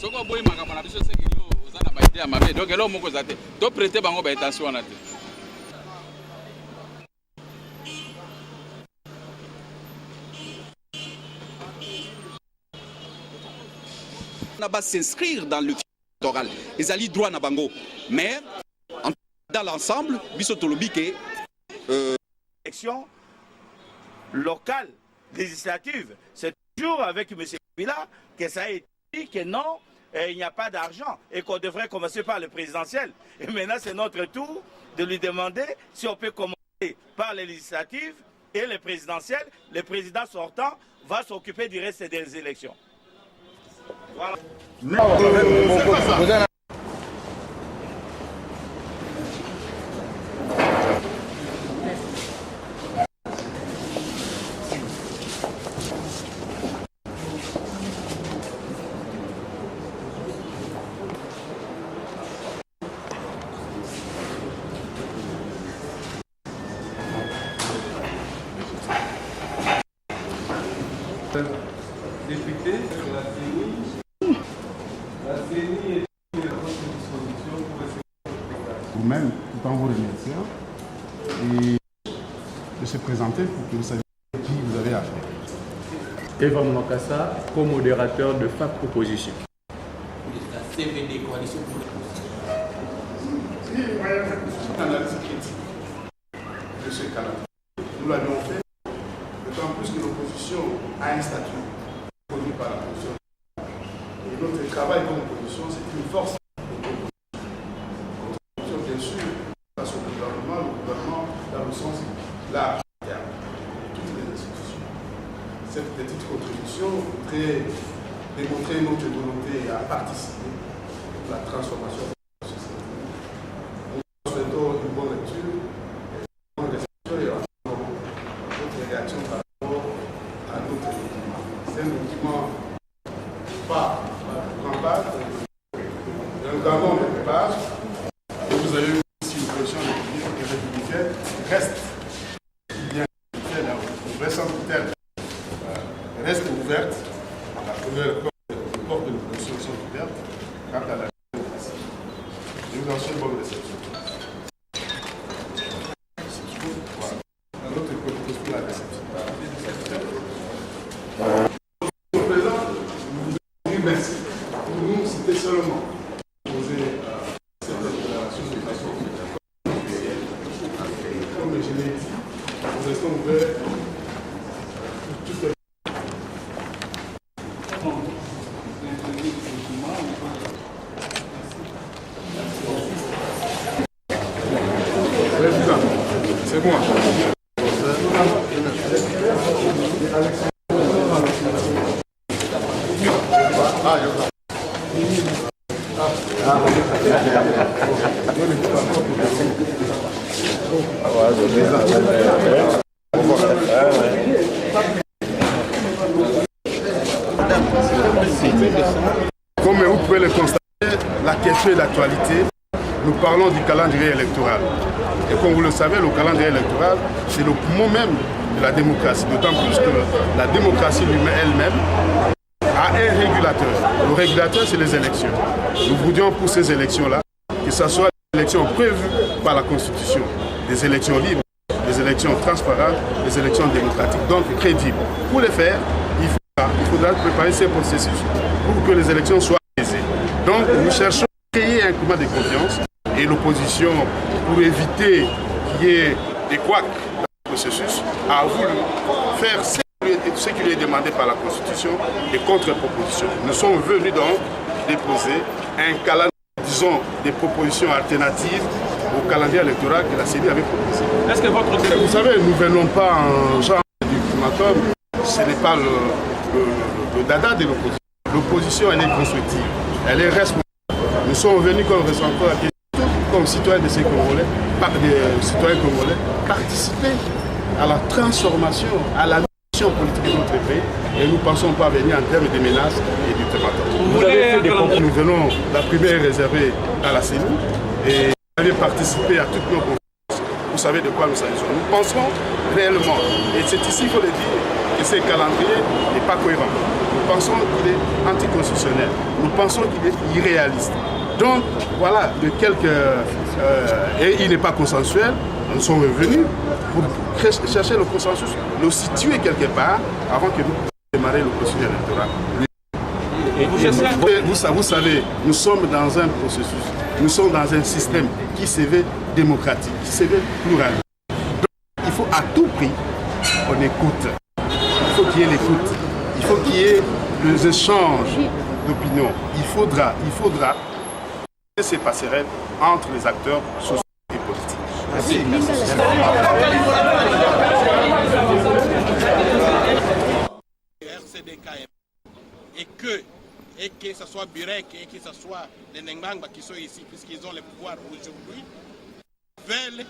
Donc, là, on prêter attention à la tête. On va s'inscrire dans le électoral. Ils allaient droit à Bango. Mais, dans l'ensemble, Bissotolobike. Élection locale, législative, c'est toujours avec M. Kabila que ça a été dit que non, il n'y a pas d'argent et qu'on devrait commencer par le présidentiel. Et maintenant, c'est notre tour de lui demander si on peut commencer par les législatives et les présidentielles. Le président sortant va s'occuper du reste des élections. Voilà. Député sur la CENI. La CENI est à votre disposition pour essayer vous-même, tout en vous remerciant et de se présenter pour que vous sachiez qui vous avez affaire. Evan Makassa, co-modérateur de FAC Proposition. La CVD, Coalition pour le Si vous voyez une analyse critique de ce calendrier, nous l'avions fait, d'autant plus que l'opposition a un statut connu par la position. Et notre travail comme opposition, c'est une force d'opposition. Bien sûr, face au gouvernement, le gouvernement dans le sens large, toutes les institutions. Cette petite contribution voudrait démontrer notre volonté à participer à la transformation de la société. Nous souhaitons une bonne lecture, une bonne réception et votre réaction par rapport à notre document. C'est un document pas grand page, un grand nombre de pages. Et vous avez eu aussi une position de républicaine reste bien la vraie sanitaire reste ouverte. La première porte de l'opposition sont ouvertes quant à la démocratie. Je vous en souhaite bonne réception. Voilà. Dans notre côté, pour la réception. Au présent, nous vous remercie. Pour nous, c'était seulement poser cette déclaration de façon comme je l'ai dit, nous restons ouverts pour toutes les c'est moi. Comme vous pouvez le constater, la question est d'actualité. Nous parlons du calendrier électoral. Et comme vous le savez, le calendrier électoral, c'est le poumon même de la démocratie. D'autant plus que la démocratie elle-même a un régulateur. Le régulateur, c'est les élections. Nous voulions pour ces élections-là que ce soit des élections prévues par la Constitution, des élections libres, des élections transparentes, des élections démocratiques, donc crédibles. Pour les faire, il faudra préparer ces processus pour que les élections soient apaisées. Donc, nous cherchons à créer un climat de confiance et l'opposition, pour éviter qu'il y ait des couacs dans le processus, a voulu faire ce qui lui est demandé par la Constitution, des contre-propositions. Nous sommes venus donc déposer un calendrier, disons, des propositions alternatives au calendrier électoral que la CENI avait proposé. Est-ce que votre... Vous savez, nous ne venons pas en genre d'ultimatum, ce n'est pas le dada de l'opposition. L'opposition, elle est constructive, elle est responsable. Nous sommes venus comme responsables, comme citoyens de ces Congolais, participer à la transformation, à la mission politique de notre pays. Et nous ne pensons pas venir en termes de menaces et d'ultimatum. Nous venons, la primaire est réservée à la CENI et vous avez participé à toutes nos conférences. Vous savez de quoi nous s'agissons. Nous pensons réellement, et c'est ici qu'il faut le dire, que ce calendrier n'est pas cohérent. nous pensons qu'il est anticonstitutionnel, nous pensons qu'il est irréaliste. Donc voilà, de et il n'est pas consensuel, nous sommes revenus pour chercher le consensus, le situer quelque part avant que nous démarrer le processus électoral. Vous savez, nous sommes dans un processus, nous sommes dans un système qui se veut démocratique, qui se veut plural. Donc il faut à tout prix qu'on écoute. Il faut qu'il y ait l'écoute. Il faut qu'il y ait les échanges d'opinions. Il faudra ces passerelles entre les acteurs sociaux et politiques. Merci. RCDKM et que ce soit Burek et que ce soit les Nengbangba qui sont ici, puisqu'ils ont le pouvoir aujourd'hui, veulent